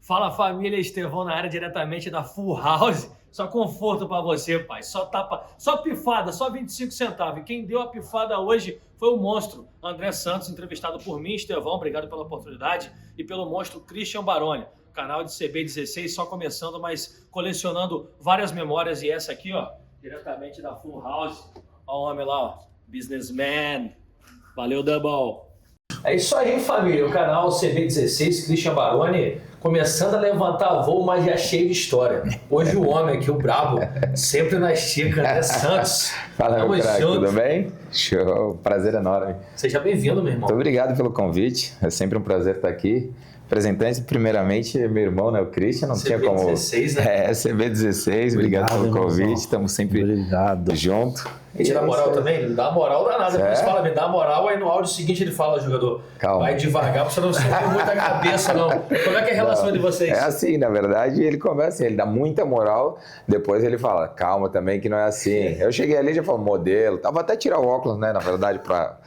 Fala família, Estevão na área diretamente da Full House. Só conforto pra você, pai. Só tapa, só pifada, só 25 centavos. E quem deu a pifada hoje foi o monstro André Santos, entrevistado por mim, Estevão. Obrigado pela oportunidade. E pelo monstro Christian Baroni. Canal de CB16 só começando, mas colecionando várias memórias. E essa aqui, ó, diretamente da Full House. Ó o homem lá, ó. Businessman. Valeu, Double. É isso aí, família. O canal CB16, Christian Baroni, começando a levantar voo, mas já cheio de história. Hoje o homem aqui, o brabo, sempre na estica, né? Santos. Fala, meu craque, tudo bem? Show, prazer enorme. Seja bem-vindo, meu irmão. Muito obrigado pelo convite, é sempre um prazer estar aqui. Representante, primeiramente, meu irmão, né, o Christian, não tinha como... CB16, né? CB16, obrigado pelo convite, estamos sempre junto. A gente dá moral também? Ele dá moral danada. Depois fala, me dá moral, aí no áudio seguinte ele fala, jogador, calma, vai devagar, pra você não sentir muita cabeça, não. Como é que é a relação de vocês? É assim, na verdade, ele começa assim, ele dá muita moral, depois ele fala, calma também, que não é assim. Eu cheguei ali e já falei, modelo, vou até tirar o óculos, né, na verdade, pra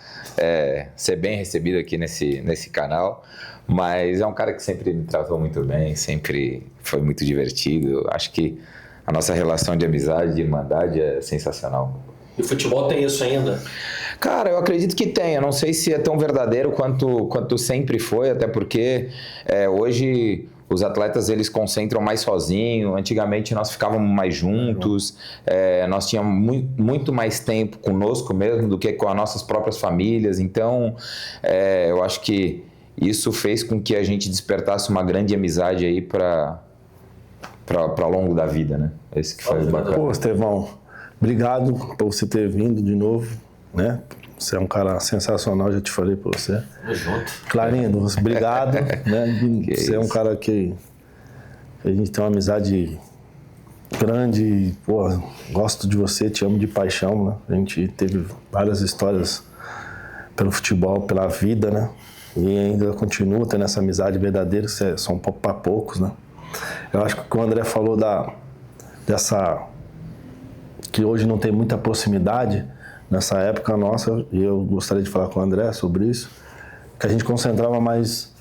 ser bem recebido aqui nesse canal. Mas é um cara que sempre me tratou muito bem, sempre foi muito divertido. Acho que a nossa relação de amizade, de irmandade é sensacional. E o futebol tem isso ainda? Cara, eu acredito que tem. Eu não sei se é tão verdadeiro quanto sempre foi, até porque hoje os atletas eles concentram mais sozinho. Antigamente nós ficávamos mais juntos, nós tínhamos muito mais tempo conosco mesmo do que com as nossas próprias famílias. Então, eu acho que isso fez com que a gente despertasse uma grande amizade aí para longo da vida, né? Esse que foi bacana. Pô, Estevão, obrigado por você ter vindo de novo, né? Você é um cara sensacional, já te falei pra você. Tamo junto. Clarindo, obrigado, né? Você é um cara que a gente tem uma amizade grande, pô, gosto de você, te amo de paixão, né? A gente teve várias histórias pelo futebol, pela vida, né? E ainda continua tendo essa amizade verdadeira, são para poucos, né? Eu acho que o André falou dessa... que hoje não tem muita proximidade, nessa época nossa, e eu gostaria de falar com o André sobre isso, que a gente concentrava mais...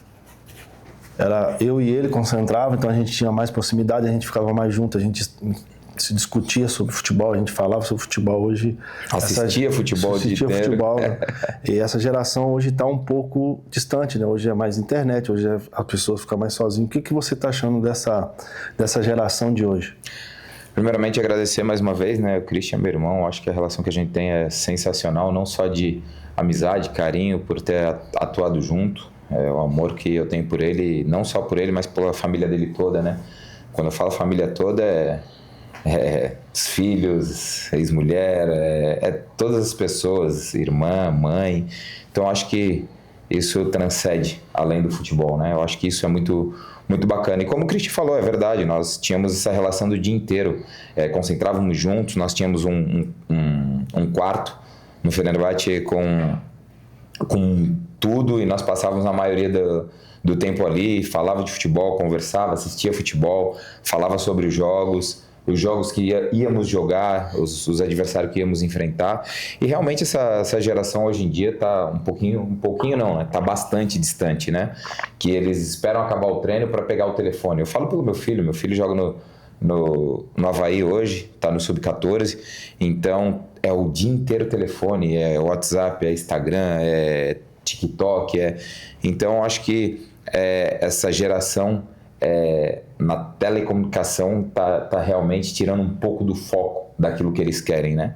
Era eu e ele concentrava, então a gente tinha mais proximidade, a gente ficava mais junto, a gente se discutia sobre futebol, a gente falava sobre futebol hoje. Assistia futebol. Né? E essa geração hoje está um pouco distante, né? Hoje é mais internet, hoje as pessoas ficam mais sozinhas. O que você está achando dessa geração de hoje? Primeiramente, agradecer mais uma vez, né? O Christian, meu irmão, acho que a relação que a gente tem é sensacional, não só de amizade, carinho, por ter atuado junto, o amor que eu tenho por ele, não só por ele, mas pela família dele toda, né? Quando eu falo família toda, os filhos, ex-mulher, todas as pessoas, irmã, mãe. Então, acho que isso transcende além do futebol, né? Eu acho que isso é muito, muito bacana. E como o Christian falou, é verdade, nós tínhamos essa relação do dia inteiro, concentrávamos juntos, nós tínhamos um quarto no Fenerbahçe com tudo, e nós passávamos a maioria do tempo ali, falava de futebol, conversava, assistia futebol, falava sobre os jogos que íamos jogar, os adversários que íamos enfrentar. E realmente essa geração hoje em dia está um pouquinho não, né? Está bastante distante, né? Que eles esperam acabar o treino para pegar o telefone. Eu falo pelo meu filho joga no Avaí hoje, está no Sub-14, então é o dia inteiro telefone, é WhatsApp, é Instagram, é TikTok, então acho que essa geração na telecomunicação tá realmente tirando um pouco do foco daquilo que eles querem, né?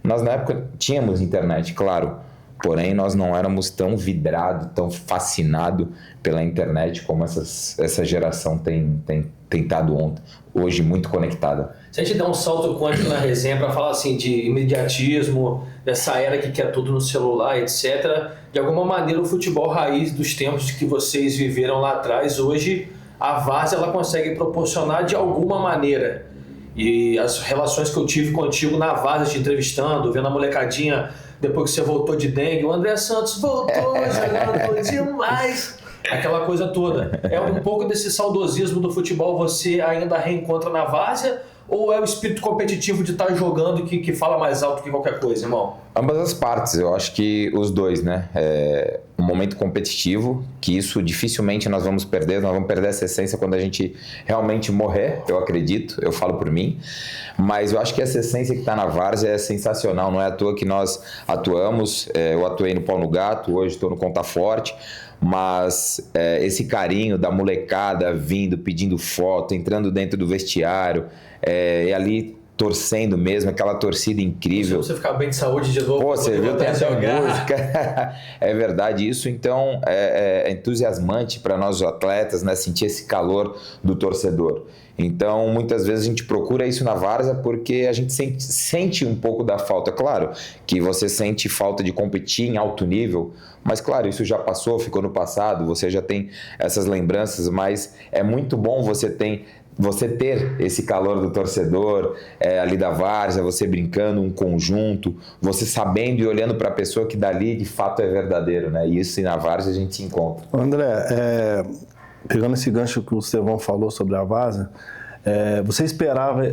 Nós na época tínhamos internet, claro, porém nós não éramos tão vidrados, tão fascinados pela internet como essa geração tem estado hoje muito conectada. Se a gente der um salto quântico na resenha para falar assim de imediatismo, dessa era que quer tudo no celular, etc., de alguma maneira o futebol raiz dos tempos que vocês viveram lá atrás, hoje a Várzea ela consegue proporcionar de alguma maneira. E as relações que eu tive contigo na Várzea, te entrevistando, vendo a molecadinha depois que você voltou de dengue, o André Santos voltou, jogando demais. Aquela coisa toda. É um pouco desse saudosismo do futebol você ainda reencontra na Várzea, ou é o espírito competitivo de estar jogando que fala mais alto que qualquer coisa, irmão? Ambas as partes, eu acho que os dois, né? Um momento competitivo, que isso dificilmente nós vamos perder essa essência quando a gente realmente morrer, eu acredito, eu falo por mim, mas eu acho que essa essência que está na várzea é sensacional, não é à toa que nós atuamos, eu atuei no Pau no Gato, hoje estou no Conta Forte, mas esse carinho da molecada vindo, pedindo foto, entrando dentro do vestiário, e ali torcendo mesmo, aquela torcida incrível. Se você ficar bem de saúde de novo. Pô, você viu, tem até música. É verdade isso, então é entusiasmante para nós os atletas, né, sentir esse calor do torcedor. Então, muitas vezes a gente procura isso na várzea porque a gente sente um pouco da falta. Claro que você sente falta de competir em alto nível, mas claro, isso já passou, ficou no passado, você já tem essas lembranças, mas é muito bom você ter esse calor do torcedor ali da várzea, você brincando um conjunto, você sabendo e olhando para a pessoa que dali de fato é verdadeiro, né? E isso na várzea a gente encontra. André, pegando esse gancho que o Estevão falou sobre a várzea, você esperava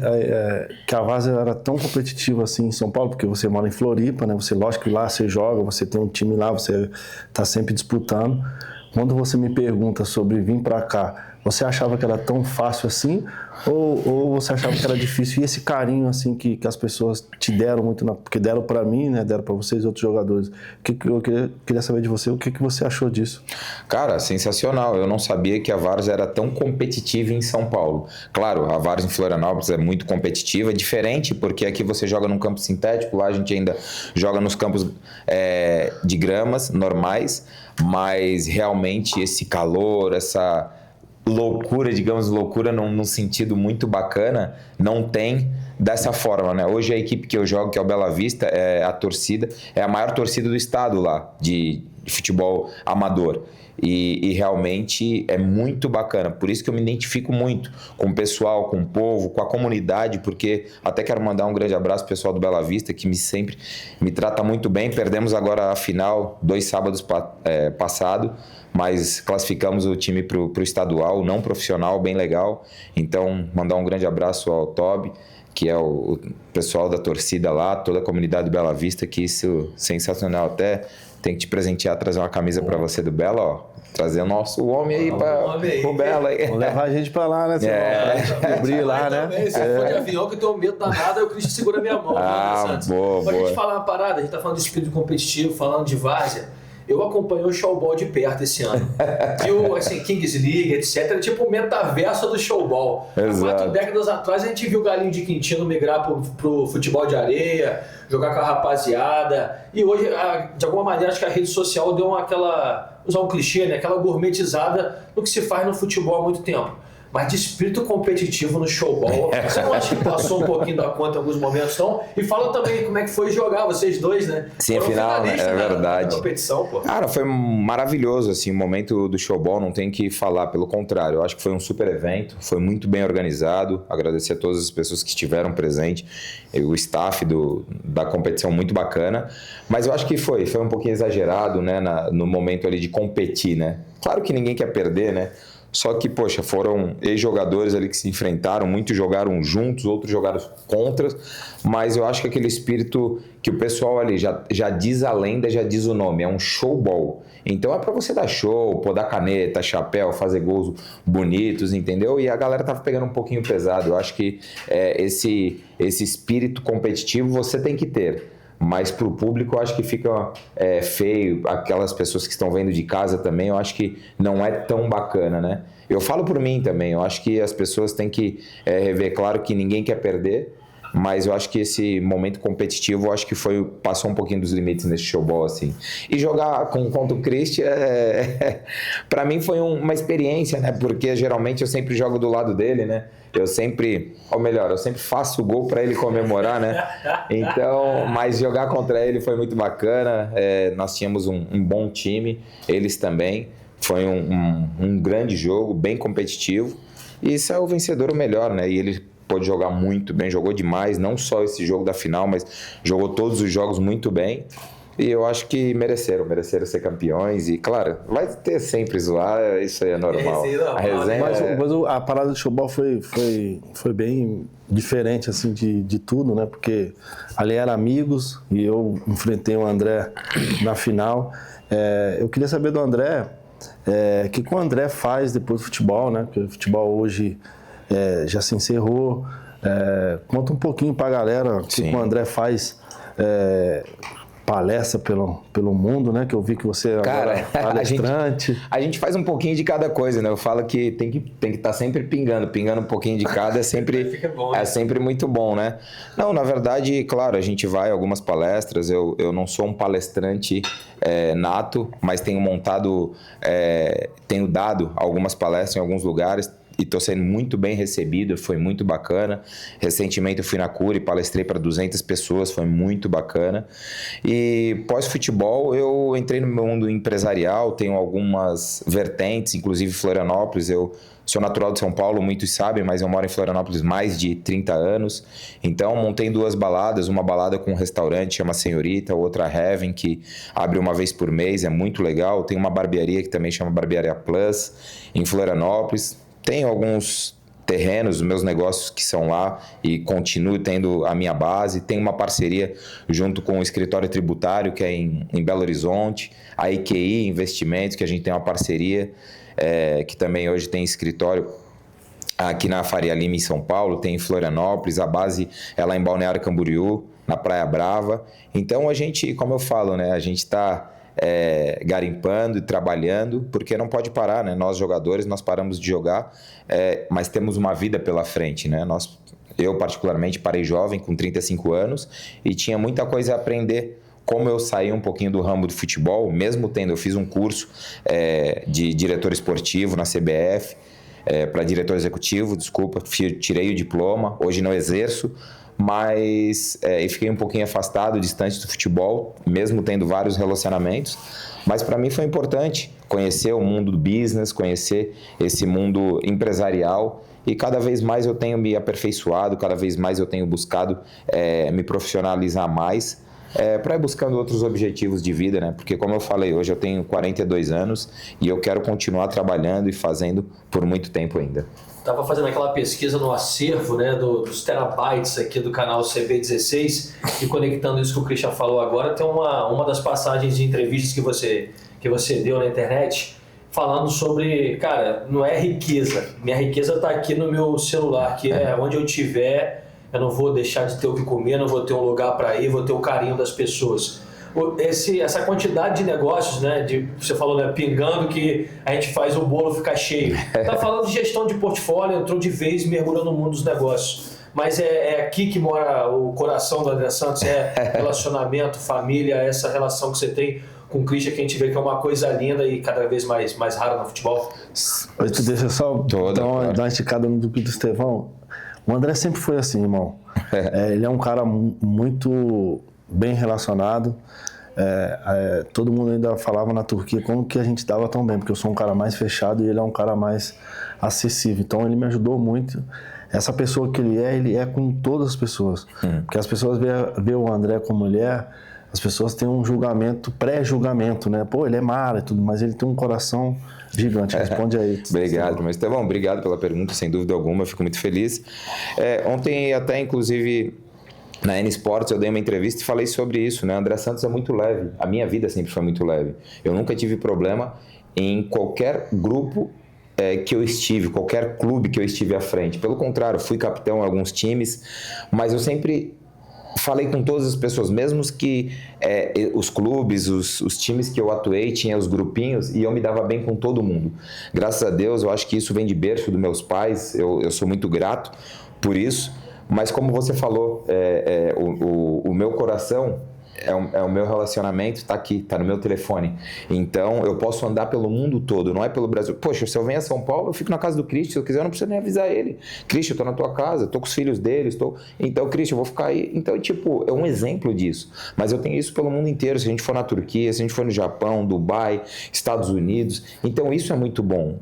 que a várzea era tão competitiva assim em São Paulo? Porque você mora em Floripa, né? Você, lógico que lá você joga, você tem um time lá, você está sempre disputando. Quando você me pergunta sobre vir para cá, você achava que era tão fácil assim? Ou você achava que era difícil? E esse carinho assim que as pessoas te deram muito, porque deram para mim, né? Deram para vocês e outros jogadores. Eu queria saber de você, o que você achou disso? Cara, sensacional. Eu não sabia que a várzea era tão competitiva em São Paulo. Claro, a várzea em Florianópolis é muito competitiva, é diferente porque aqui você joga num campo sintético, lá a gente ainda joga nos campos de gramas normais, mas realmente esse calor, essa loucura, digamos, loucura num sentido muito bacana, não tem dessa forma, né? Hoje a equipe que eu jogo, que é o Bela Vista, a torcida, é a maior torcida do estado lá, de futebol amador. E realmente é muito bacana, por isso que eu me identifico muito com o pessoal, com o povo, com a comunidade, porque até quero mandar um grande abraço pro pessoal do Bela Vista, que sempre me trata muito bem. Perdemos agora a final 2 sábados passado, mas classificamos o time pro estadual, não profissional, bem legal. Então, mandar um grande abraço ao Toby, que é o pessoal da torcida lá, toda a comunidade do Bela Vista, que isso é sensacional. Até tem que te presentear, trazer uma camisa para você do Bela, ó. Trazer o nosso homem aí para o Bela aí. Vamos levar a gente para lá, né? Pra cobrir lá, né? Também, se for de avião, que eu tenho medo danado, o Cristian segura minha mão. Boa. Pra gente falar uma parada, a gente tá falando de espírito competitivo, falando de várzea. Eu acompanhei o showball de perto esse ano. Viu, assim, Kings League, etc. É tipo o metaverso do showball. Há 4 décadas atrás a gente viu o Galinho de Quintino migrar pro futebol de areia, jogar com a rapaziada. E hoje, de alguma maneira, acho que a rede social deu usar um clichê, né? Aquela gourmetizada no que se faz no futebol há muito tempo. Mas de espírito competitivo no showball, você não acha que passou um pouquinho da conta em alguns momentos, não? E fala também como é que foi jogar, vocês dois, né? Sim, afinal, é verdade. Competição, pô. Cara, foi maravilhoso, assim, o momento do showball, não tem que falar, pelo contrário. Eu acho que foi um super evento, foi muito bem organizado. Agradecer a todas as pessoas que estiveram presentes, o staff da competição muito bacana. Mas eu acho que foi um pouquinho exagerado, né, no momento ali de competir, né? Claro que ninguém quer perder, né? Só que, poxa, foram ex-jogadores ali que se enfrentaram, muitos jogaram juntos, outros jogaram contra, mas eu acho que aquele espírito que o pessoal ali já diz a lenda, já diz o nome, é um showball. Então é pra você dar show, pôr dar caneta, chapéu, fazer gols bonitos, entendeu? E a galera tava pegando um pouquinho pesado. Eu acho que esse espírito competitivo você tem que ter. Mas para o público eu acho que fica feio, aquelas pessoas que estão vendo de casa também, eu acho que não é tão bacana, né? Eu falo por mim também, eu acho que as pessoas têm que rever, claro que ninguém quer perder, mas eu acho que esse momento competitivo, eu acho que passou um pouquinho dos limites nesse showball, assim. E jogar contra o Christian, para mim foi uma experiência, né? Porque geralmente eu sempre jogo do lado dele, né? Eu sempre faço o gol para ele comemorar, né? Então, mas jogar contra ele foi muito bacana. Nós tínhamos um bom time, eles também. Foi um grande jogo, bem competitivo. E saiu o vencedor o melhor, né? E ele pôde jogar muito bem, jogou demais, não só esse jogo da final, mas jogou todos os jogos muito bem. E eu acho que mereceram ser campeões. E, claro, vai ter sempre zoar, isso aí é normal. A resenha mas a parada do showball foi bem diferente, assim, de tudo, né? Porque ali eram amigos e eu enfrentei o André na final. Eu queria saber do André, o que o André faz depois do futebol, né? Porque o futebol hoje já se encerrou. Conta um pouquinho pra galera o que o André faz, palestra pelo mundo, né? Que eu vi que você agora é palestrante. A gente faz um pouquinho de cada coisa, né? Eu falo que tem que estar sempre pingando um pouquinho de cada é sempre, bom, né? É sempre muito bom, né? Não, na verdade, claro, a gente vai a algumas palestras, eu não sou um palestrante nato, mas tenho dado algumas palestras em alguns lugares, e estou sendo muito bem recebido, foi muito bacana. Recentemente eu fui na Cura e palestrei para 200 pessoas, foi muito bacana. E pós-futebol eu entrei no mundo empresarial, tenho algumas vertentes, inclusive Florianópolis. Eu sou natural de São Paulo, muitos sabem, mas eu moro em Florianópolis mais de 30 anos. Então montei 2 baladas, uma balada com um restaurante, chama Senhorita, outra Heaven, que abre uma vez por mês, é muito legal. Tem uma barbearia que também chama Barbearia Plus, em Florianópolis. Tenho alguns terrenos, meus negócios que são lá e continuo tendo a minha base. Tenho uma parceria junto com o escritório tributário, que é em Belo Horizonte, a IQI Investimentos, que a gente tem uma parceria, que também hoje tem escritório aqui na Faria Lima, em São Paulo, tem em Florianópolis, a base é lá em Balneário Camboriú, na Praia Brava. Então a gente, como eu falo, né, a gente está garimpando e trabalhando, porque não pode parar, né? Nós jogadores, nós paramos de jogar, mas temos uma vida pela frente, né? Eu particularmente parei jovem, com 35 anos, e tinha muita coisa a aprender. Como eu saí um pouquinho do ramo do futebol, mesmo eu fiz um curso de diretor esportivo na CBF, para diretor executivo, tirei o diploma, hoje não exerço, mas fiquei um pouquinho afastado, distante do futebol, mesmo tendo vários relacionamentos, mas para mim foi importante conhecer o mundo do business, conhecer esse mundo empresarial, e cada vez mais eu tenho me aperfeiçoado, cada vez mais eu tenho buscado me profissionalizar mais, para ir buscando outros objetivos de vida, né? Porque, como eu falei, hoje eu tenho 42 anos e eu quero continuar trabalhando e fazendo por muito tempo ainda. Estava fazendo aquela pesquisa no acervo, né, dos terabytes aqui do canal CB16, e conectando isso que o Christian falou agora, tem uma das passagens de entrevistas que você deu na internet, falando sobre, cara, não é riqueza, minha riqueza está aqui no meu celular, que é onde eu estiver, eu não vou deixar de ter o que comer, não vou ter um lugar para ir, vou ter o carinho das pessoas. Essa quantidade de negócios, né, você falou, né, pingando, que a gente faz o bolo ficar cheio. Tá falando de gestão de portfólio, entrou de vez, mergulhou no mundo dos negócios. Mas é aqui que mora o coração do André Santos, relacionamento, família, essa relação que você tem com o Christian, que a gente vê que é uma coisa linda e cada vez mais rara no futebol. Deixa eu só dar uma esticada no do Estevão. O André sempre foi assim, irmão. Ele é um cara muito bem relacionado. Todo mundo ainda falava na Turquia como que a gente dava tão bem, porque eu sou um cara mais fechado e ele é um cara mais acessível. Então ele me ajudou muito. Essa pessoa que ele é com todas as pessoas. Porque as pessoas veem o André como ele é, as pessoas têm um julgamento, pré-julgamento, né? Pô, ele é mara e tudo, mas ele tem um coração gigante. Responde aí. Obrigado, mas Estevão, obrigado pela pergunta, sem dúvida alguma, eu fico muito feliz. Ontem até, inclusive, na N Sports eu dei uma entrevista e falei sobre isso, né? André Santos é muito leve, a minha vida sempre foi muito leve. Eu nunca tive problema em qualquer grupo que eu estive, qualquer clube que eu estive à frente. Pelo contrário, fui capitão em alguns times, mas eu sempre falei com todas as pessoas, mesmo que os clubes, os times que eu atuei, tinha os grupinhos, e eu me dava bem com todo mundo. Graças a Deus, eu acho que isso vem de berço dos meus pais, eu sou muito grato por isso, mas como você falou, o meu coração é o meu relacionamento, está aqui, está no meu telefone. Então, eu posso andar pelo mundo todo, não é pelo Brasil. Poxa, se eu venho a São Paulo, eu fico na casa do Christian. Se eu quiser, eu não preciso nem avisar ele. Christian, eu estou na tua casa, estou com os filhos dele, Então, Christian, eu vou ficar aí. Então, tipo, é um exemplo disso. Mas eu tenho isso pelo mundo inteiro. Se a gente for na Turquia, se a gente for no Japão, Dubai, Estados Unidos. Então, isso é muito bom.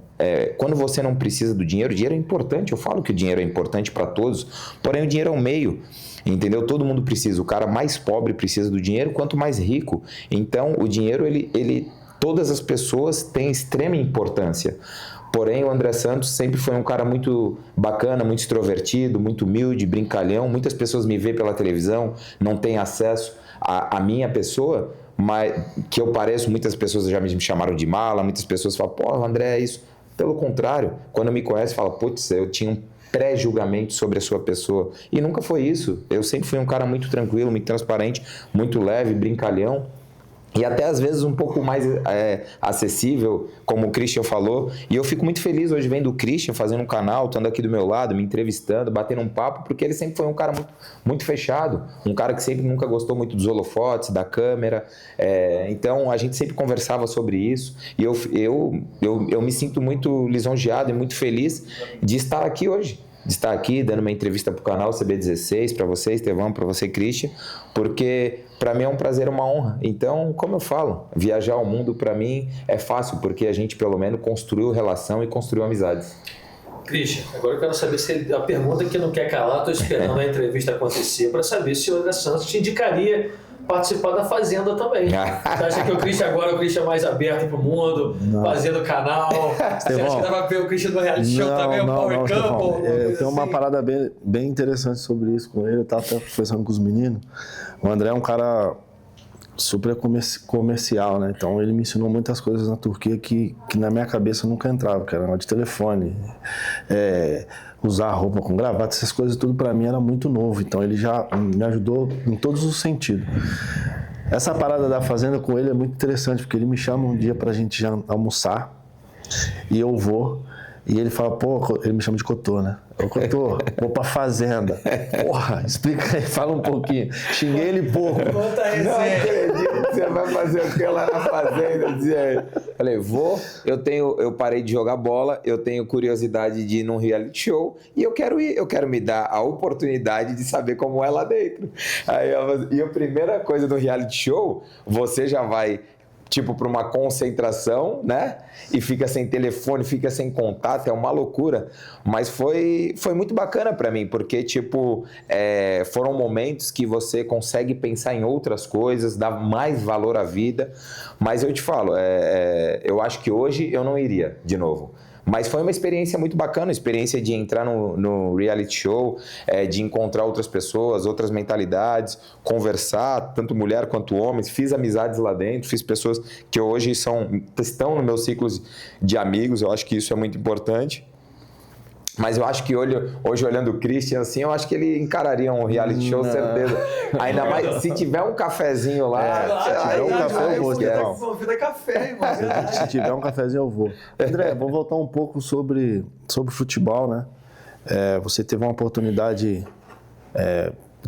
quando você não precisa do dinheiro, o dinheiro é importante, eu falo que o dinheiro é importante para todos, porém o dinheiro é um meio, entendeu? Todo mundo precisa, o cara mais pobre precisa do dinheiro, quanto mais rico. Então, o dinheiro, todas as pessoas têm extrema importância. Porém, o André Santos sempre foi um cara muito bacana, muito extrovertido, muito humilde, brincalhão. Muitas pessoas me veem pela televisão, não têm acesso à minha pessoa, mas que eu pareço, muitas pessoas já me chamaram de mala, muitas pessoas falam, pô, o André é isso. Pelo contrário, quando me conhece, fala, putz, eu tinha um pré-julgamento sobre a sua pessoa. E nunca foi isso. Eu sempre fui um cara muito tranquilo, muito transparente, muito leve, brincalhão. E até às vezes um pouco mais acessível, como o Christian falou. E eu fico muito feliz hoje vendo o Christian fazendo um canal, estando aqui do meu lado, me entrevistando, batendo um papo, porque ele sempre foi um cara muito, muito fechado, um cara que sempre nunca gostou muito dos holofotes, da câmera. Então a gente sempre conversava sobre isso. E eu me sinto muito lisonjeado e muito feliz de estar aqui hoje. De estar aqui dando uma entrevista para o canal CB16, para você, Estevão, para você, Christian, porque para mim é um prazer, uma honra. Então, como eu falo, viajar ao mundo para mim é fácil, porque a gente pelo menos construiu relação e construiu amizades. Christian, agora eu quero saber se a pergunta que não quer calar, estou esperando a entrevista acontecer para saber se o André Santos te indicaria participar da Fazenda também. Você acha que o Christian agora é o Christian mais aberto pro mundo, fazendo canal? Você acha que dá pra ver o Christian do reality show também, o Power Couple? Eu tenho uma parada bem interessante sobre isso com ele, eu tava até conversando com os meninos. O André é um cara super comercial, né? Então ele me ensinou muitas coisas na Turquia que na minha cabeça nunca entrava, que era de telefone, usar roupa com gravata, essas coisas tudo para mim era muito novo, então ele já me ajudou em todos os sentidos. Essa parada da Fazenda com ele é muito interessante, porque ele me chama um dia pra gente almoçar e eu vou, e ele fala, pô, ele me chama de Cotô, né? Ô Cotô, vou pra Fazenda. Porra, explica aí, fala um pouquinho. Xinguei ele pouco. Conta aí, não acredito que você vai fazer o que lá na Fazenda. Falei, eu parei de jogar bola, eu tenho curiosidade de ir num reality show e eu quero ir, eu quero me dar a oportunidade de saber como é lá dentro. E a primeira coisa do reality show, você já vai tipo para uma concentração, né? E fica sem telefone, fica sem contato, é uma loucura. Mas foi muito bacana para mim, porque tipo foram momentos que você consegue pensar em outras coisas, dar mais valor à vida. Mas eu te falo, eu acho que hoje eu não iria de novo. Mas foi uma experiência muito bacana, a experiência de entrar no reality show, de encontrar outras pessoas, outras mentalidades, conversar, tanto mulher quanto homens. Fiz amizades lá dentro, fiz pessoas que hoje estão no meu ciclo de amigos, eu acho que isso é muito importante. Mas eu acho que hoje olhando o Christian, assim, eu acho que ele encararia um reality show, certeza. Ainda mais se tiver um cafezinho lá. Se tiver um café, eu vou, Estevão. Se tiver um cafezinho, eu vou. André, vamos voltar um pouco sobre futebol, né? Você teve uma oportunidade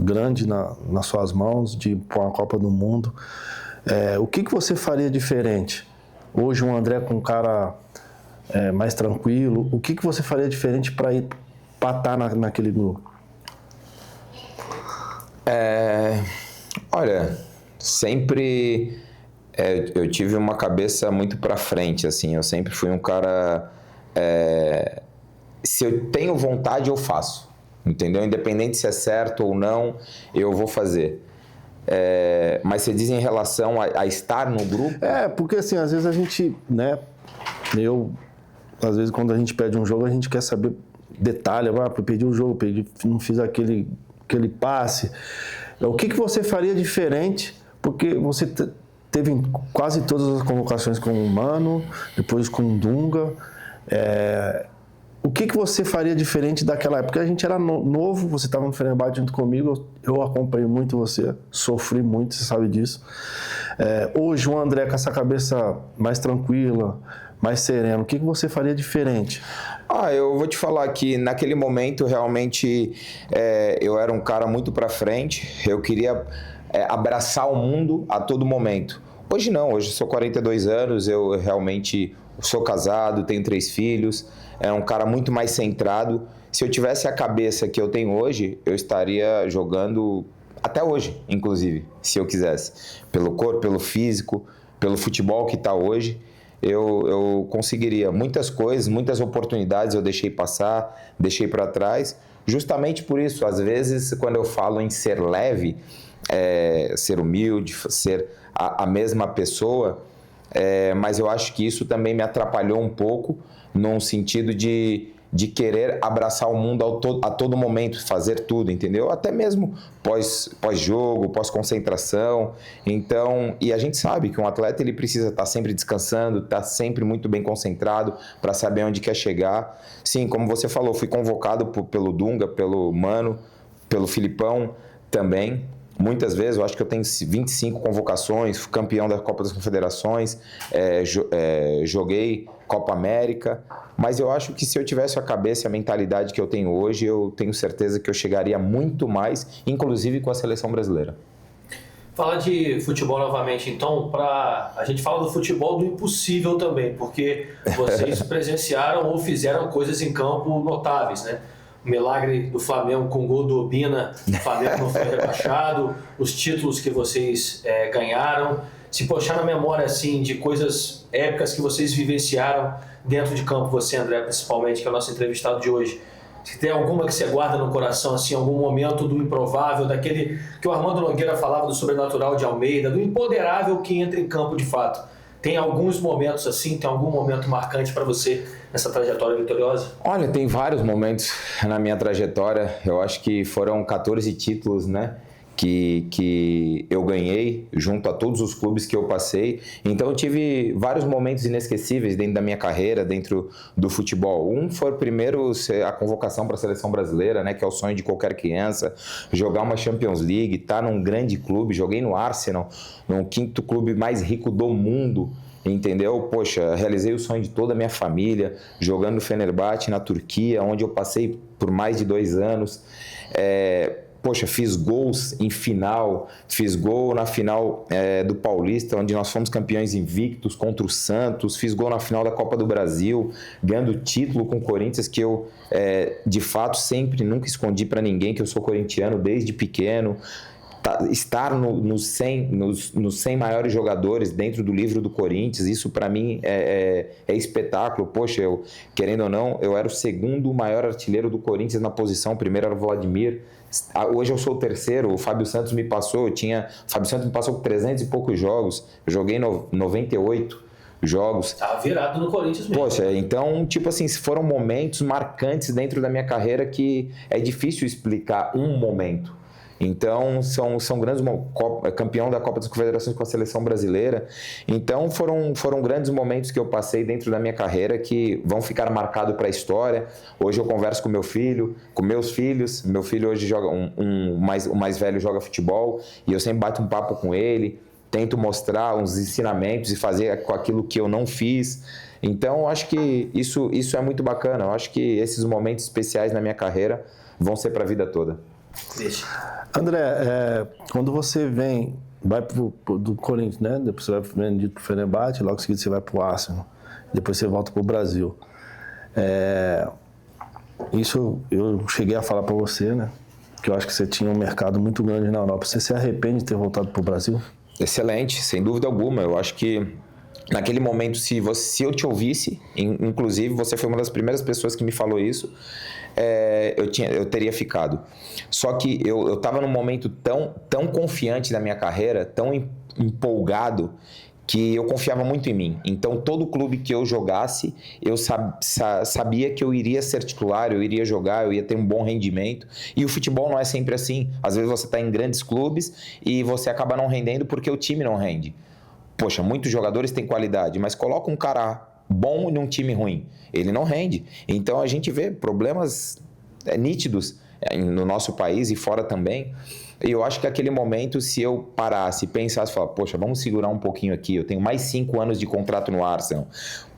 grande nas suas mãos de ir para uma Copa do Mundo. O que você faria diferente? Hoje um André com um cara mais tranquilo, o que você faria diferente para estar naquele grupo? Olha, sempre eu tive uma cabeça muito para frente, assim, eu sempre fui um cara, se eu tenho vontade eu faço, entendeu? Independente se é certo ou não, eu vou fazer. Mas você diz em relação a estar no grupo? Porque assim, às vezes a gente, né, às vezes quando a gente pede um jogo, a gente quer saber detalhe, eu perdi o jogo, não fiz aquele passe. O que você faria diferente? Porque você teve quase todas as convocações com o Mano, depois com o Dunga. O que você faria diferente daquela época? Porque a gente era novo, você estava no Fenerbahçe junto comigo, eu acompanhei muito você, sofri muito, você sabe disso. Hoje o André com essa cabeça mais tranquila, mais sereno, o que você faria diferente? Eu vou te falar que naquele momento realmente eu era um cara muito pra frente, eu queria abraçar o mundo a todo momento. Hoje não, hoje eu sou 42 anos, eu realmente sou casado, tenho 3 filhos, é um cara muito mais centrado. Se eu tivesse a cabeça que eu tenho hoje, eu estaria jogando até hoje, inclusive, se eu quisesse. Pelo corpo, pelo físico, pelo futebol que está hoje. eu conseguiria muitas coisas, muitas oportunidades eu deixei passar, deixei para trás. Justamente por isso, às vezes, quando eu falo em ser leve, ser humilde, ser a mesma pessoa, mas eu acho que isso também me atrapalhou um pouco, num sentido de querer abraçar o mundo a todo momento, fazer tudo, entendeu? Até mesmo pós-jogo, pós-concentração. Então, e a gente sabe que um atleta ele precisa estar sempre descansando, estar sempre muito bem concentrado para saber onde quer chegar. Sim, como você falou, fui convocado pelo Dunga, pelo Mano, pelo Filipão também. Muitas vezes, eu acho que eu tenho 25 convocações, fui campeão da Copa das Confederações, joguei Copa América, mas eu acho que se eu tivesse a cabeça e a mentalidade que eu tenho hoje, eu tenho certeza que eu chegaria muito mais, inclusive com a seleção brasileira. Fala de futebol novamente, então, a gente fala do futebol do impossível também, porque vocês presenciaram ou fizeram coisas em campo notáveis, né? O milagre do Flamengo com o gol do Obina, o Flamengo não foi rebaixado, os títulos que vocês ganharam. Se puxar na memória assim, de coisas épicas que vocês vivenciaram dentro de campo, você, André, principalmente, que é o nosso entrevistado de hoje, se tem alguma que você guarda no coração, assim, algum momento do improvável, daquele que o Armando Nogueira falava do sobrenatural de Almeida, do imponderável que entra em campo de fato. Tem alguns momentos assim, tem algum momento marcante para você nessa trajetória vitoriosa? Olha, tem vários momentos na minha trajetória. Eu acho que foram 14 títulos, né? Que eu ganhei junto a todos os clubes que eu passei. Então eu tive vários momentos inesquecíveis dentro da minha carreira, dentro do futebol. Um foi primeiro a convocação para a seleção brasileira, né, que é o sonho de qualquer criança, jogar uma Champions League, estar num grande clube. Joguei no Arsenal, no 5º clube mais rico do mundo. Entendeu? Poxa, realizei o sonho de toda a minha família, jogando no Fenerbahçe na Turquia, onde eu passei por mais de 2 anos. Poxa, fiz gols em final, fiz gol na final do Paulista, onde nós fomos campeões invictos contra o Santos, fiz gol na final da Copa do Brasil, ganhando título com o Corinthians, que eu, de fato, sempre, nunca escondi para ninguém que eu sou corintiano desde pequeno. Estar nos 100 maiores jogadores dentro do livro do Corinthians, isso para mim é espetáculo. Poxa, querendo ou não, eu era o 2º maior artilheiro do Corinthians na posição, o primeiro era o Vladimir. Hoje eu sou o 3º, o Fábio Santos me passou, o Fábio Santos me passou com 300 e poucos jogos, eu joguei 98 jogos. Tá virado no Corinthians mesmo. Poxa, então, tipo assim, foram momentos marcantes dentro da minha carreira que é difícil explicar um momento. Então, são grandes campeão da Copa das Confederações com a seleção brasileira. Então, foram grandes momentos que eu passei dentro da minha carreira que vão ficar marcados para a história. Hoje eu converso com meu filho, com meus filhos. Meu filho hoje joga, o mais velho joga futebol e eu sempre bato um papo com ele, tento mostrar uns ensinamentos e fazer com aquilo que eu não fiz. Então, eu acho que isso é muito bacana. Eu acho que esses momentos especiais na minha carreira vão ser para a vida toda. André, quando você vai do Corinthians, né? Depois você vai pro Fenerbahçe, logo em seguida você vai pro Arsenal, depois você volta pro Brasil. Isso eu cheguei a falar para você, né? Que eu acho que você tinha um mercado muito grande na Europa. Você se arrepende de ter voltado pro Brasil? Excelente, sem dúvida alguma. Eu acho que naquele momento, se eu te ouvisse, inclusive você foi uma das primeiras pessoas que me falou isso, eu teria ficado. Só que eu estava num momento tão confiante da minha carreira, tão empolgado, que eu confiava muito em mim. Então, todo clube que eu jogasse, eu sabia que eu iria ser titular, eu iria jogar, eu ia ter um bom rendimento. E o futebol não é sempre assim. Às vezes você está em grandes clubes e você acaba não rendendo porque o time não rende. Poxa, muitos jogadores têm qualidade, mas coloca um cara bom num time ruim, ele não rende. Então a gente vê problemas nítidos no nosso país e fora também. E eu acho que aquele momento, se eu parasse e pensasse, falar, poxa, vamos segurar um pouquinho aqui, eu tenho mais 5 anos de contrato no Arsenal.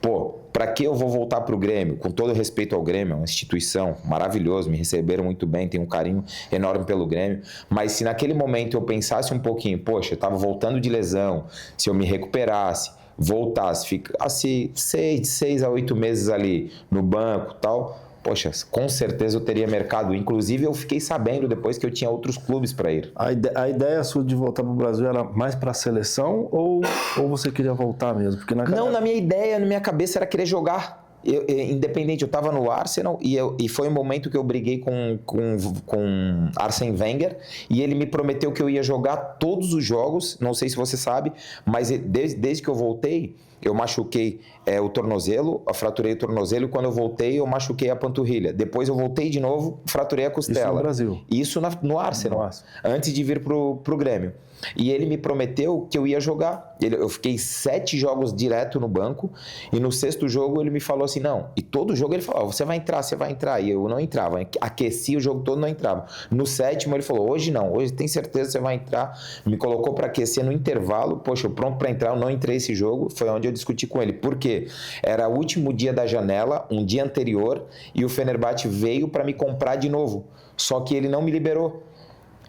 Pô, para que eu vou voltar para o Grêmio? Com todo respeito ao Grêmio, é uma instituição maravilhosa, me receberam muito bem, tenho um carinho enorme pelo Grêmio. Mas se naquele momento eu pensasse um pouquinho, poxa, eu estava voltando de lesão, se eu me recuperasse, voltasse, ficasse 6 a 8 meses ali no banco e tal, poxa, com certeza eu teria mercado. Inclusive, eu fiquei sabendo depois que eu tinha outros clubes para ir. A ideia sua de voltar para o Brasil era mais para a seleção ou você queria voltar mesmo? Porque Não, na minha ideia, na minha cabeça era querer jogar. Independente, eu estava no Arsenal e foi um momento que eu briguei com Arsene Wenger e ele me prometeu que eu ia jogar todos os jogos, não sei se você sabe, mas desde que eu voltei, eu machuquei o tornozelo, fraturei o tornozelo e quando eu voltei eu machuquei a panturrilha. Depois eu voltei de novo, fraturei a costela. Isso no Brasil? Isso no Arsenal, antes de vir pro Grêmio. E ele me prometeu que eu ia jogar. Eu fiquei 7 jogos direto no banco e no 6º jogo ele me falou assim, não. E todo jogo ele falou, você vai entrar. E eu não entrava. Aqueci o jogo todo, não entrava. No 7º ele falou, hoje não. Hoje tem certeza que você vai entrar. Me colocou para aquecer no intervalo. Poxa, eu pronto para entrar. Eu não entrei esse jogo. Foi onde eu discuti com ele. Por quê? Era o último dia da janela, um dia anterior, e o Fenerbahçe veio para me comprar de novo. Só que ele não me liberou.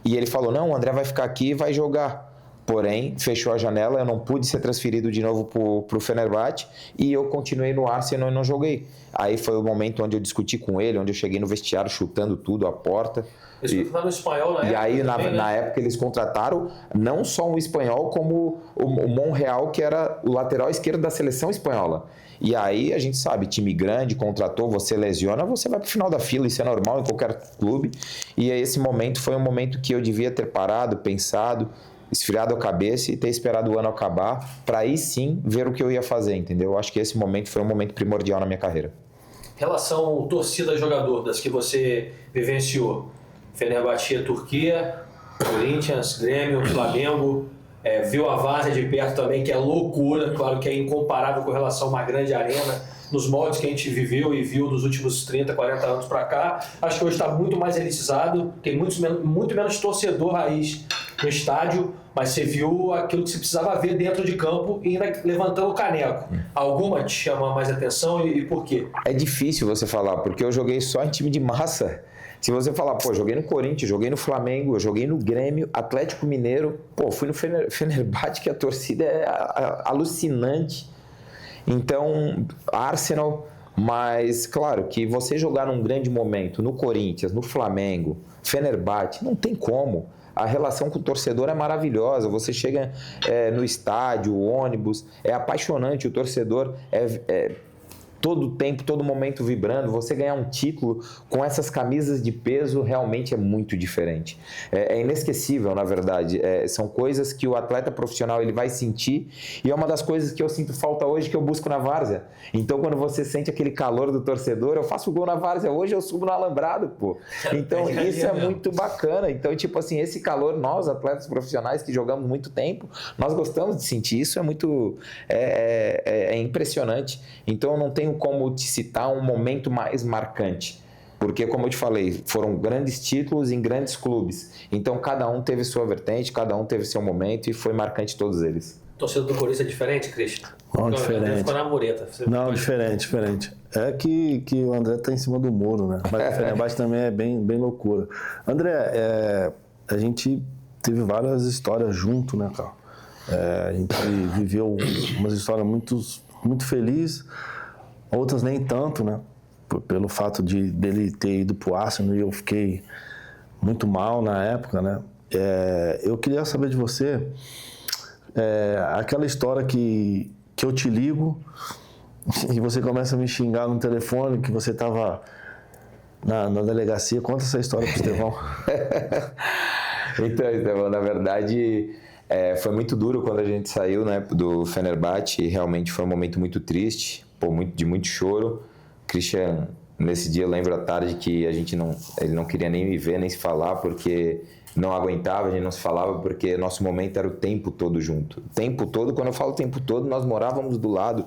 E ele falou, não, o André vai ficar aqui e vai jogar. Porém, fechou a janela, eu não pude ser transferido de novo para o Fenerbahçe e eu continuei no Arsenal e não joguei. Aí foi o momento onde eu discuti com ele, onde eu cheguei no vestiário chutando tudo, a porta. Eles contrataram o espanhol na época. E aí, também, na época, eles contrataram não só um espanhol, como o Monreal, que era o lateral esquerdo da seleção espanhola. E aí, a gente sabe, time grande, contratou, você lesiona, você vai para o final da fila, isso é normal em qualquer clube. E aí, esse momento foi um momento que eu devia ter parado, pensado, esfriado a cabeça e ter esperado o ano acabar, para aí sim ver o que eu ia fazer, entendeu? Eu acho que esse momento foi um momento primordial na minha carreira. Relação torcida-jogador, das que você vivenciou. Fenerbahçe, Turquia, Corinthians, Grêmio, Flamengo, viu a Várzea de perto também, que é loucura, claro que é incomparável com relação a uma grande arena, nos moldes que a gente viveu e viu dos últimos 30, 40 anos para cá. Acho que hoje está muito mais elitizado, tem muito menos torcedor raiz no estádio, mas você viu aquilo que você precisava ver dentro de campo e ainda levantando o caneco. Alguma te chama mais atenção e por quê? É difícil você falar, porque eu joguei só em time de massa. Se você falar, pô, joguei no Corinthians, joguei no Flamengo, eu joguei no Grêmio, Atlético Mineiro, pô, fui no Fenerbahçe, que a torcida é alucinante. Então, Arsenal, mas claro que você jogar num grande momento no Corinthians, no Flamengo, Fenerbahçe, não tem como. A relação com o torcedor é maravilhosa, você chega no estádio, o ônibus, é apaixonante, o torcedor todo tempo, todo momento vibrando. Você ganhar um título com essas camisas de peso realmente é muito diferente. É inesquecível, na verdade. São coisas que o atleta profissional ele vai sentir e é uma das coisas que eu sinto falta hoje que eu busco na várzea. Então, quando você sente aquele calor do torcedor, eu faço gol na várzea. Hoje eu subo no alambrado, pô. Então, isso é muito bacana. Então, tipo assim, esse calor, nós, atletas profissionais que jogamos muito tempo, nós gostamos de sentir. Isso é muito... é impressionante. Então, eu não tenho como te citar um momento mais marcante, porque, como eu te falei, foram grandes títulos em grandes clubes, então cada um teve sua vertente, cada um teve seu momento e foi marcante todos eles. Torcedor do Corinthians é diferente, Cristian? Não, diferente. Ficou na mureta. Não, diferente. É que o André está em cima do muro, né? Mas o Fenerbahçe também é bem loucura. André, a gente teve várias histórias junto, né, cara? A gente viveu umas histórias muito felizes, outras nem tanto, né? Pelo fato dele ter ido pro Arsenal e eu fiquei muito mal na época, né? Eu queria saber de você aquela história que eu te ligo e você começa a me xingar no telefone, que você estava na delegacia. Conta essa história pro Estevão. Então, Estevão, na verdade... foi muito duro quando a gente saiu, né, do Fenerbahçe. Realmente foi um momento muito triste, de muito choro. Christian, nesse dia eu lembro à tarde que ele não queria nem me ver, nem se falar, porque não aguentava, a gente não se falava, porque nosso momento era o tempo todo junto. O tempo todo, quando eu falo o tempo todo, nós morávamos do lado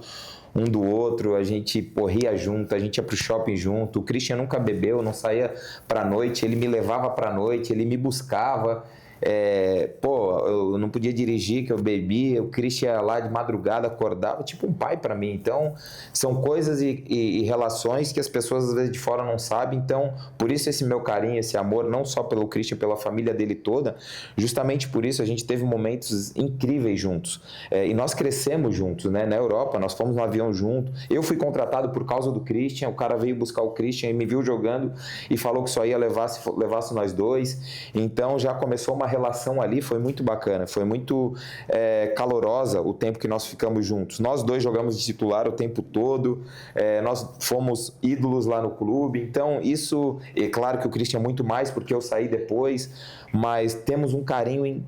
um do outro, a gente ria junto, a gente ia pro shopping junto. O Christian nunca bebeu, não saía pra noite, ele me levava pra noite, ele me buscava. eu não podia dirigir, que eu bebia, o Christian ia lá de madrugada, acordava, tipo um pai para mim. Então, são coisas e relações que as pessoas às vezes de fora não sabem. Então, por isso esse meu carinho, esse amor, não só pelo Christian, pela família dele toda, justamente por isso a gente teve momentos incríveis juntos. E nós crescemos juntos, né? Na Europa, nós fomos no avião junto. Eu fui contratado por causa do Christian, o cara veio buscar o Christian e me viu jogando e falou que só ia levar se levasse nós dois. Então, já começou uma relação ali, foi muito bacana, foi muito calorosa o tempo que nós ficamos juntos. Nós dois jogamos de titular o tempo todo, nós fomos ídolos lá no clube, então isso, é claro que o Christian muito mais, porque eu saí depois, mas temos um carinho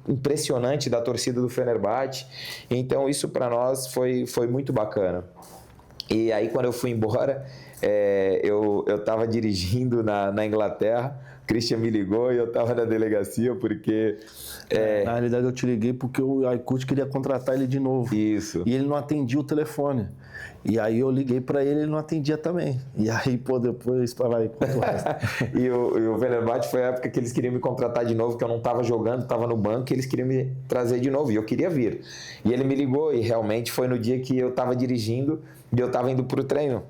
impressionante da torcida do Fenerbahçe, então isso para nós foi muito bacana. E aí quando eu fui embora, eu estava dirigindo na Inglaterra, o Christian me ligou e eu estava na delegacia porque... Na realidade eu te liguei porque o Aykut queria contratar ele de novo. Isso. E ele não atendia o telefone. E aí eu liguei para ele e ele não atendia também. E aí, depois vai conta o resto. E o Fenerbahçe foi a época que eles queriam me contratar de novo, que eu não estava jogando, estava no banco, e eles queriam me trazer de novo. E eu queria vir. E ele me ligou e realmente foi no dia que eu estava dirigindo e eu estava indo para o treino.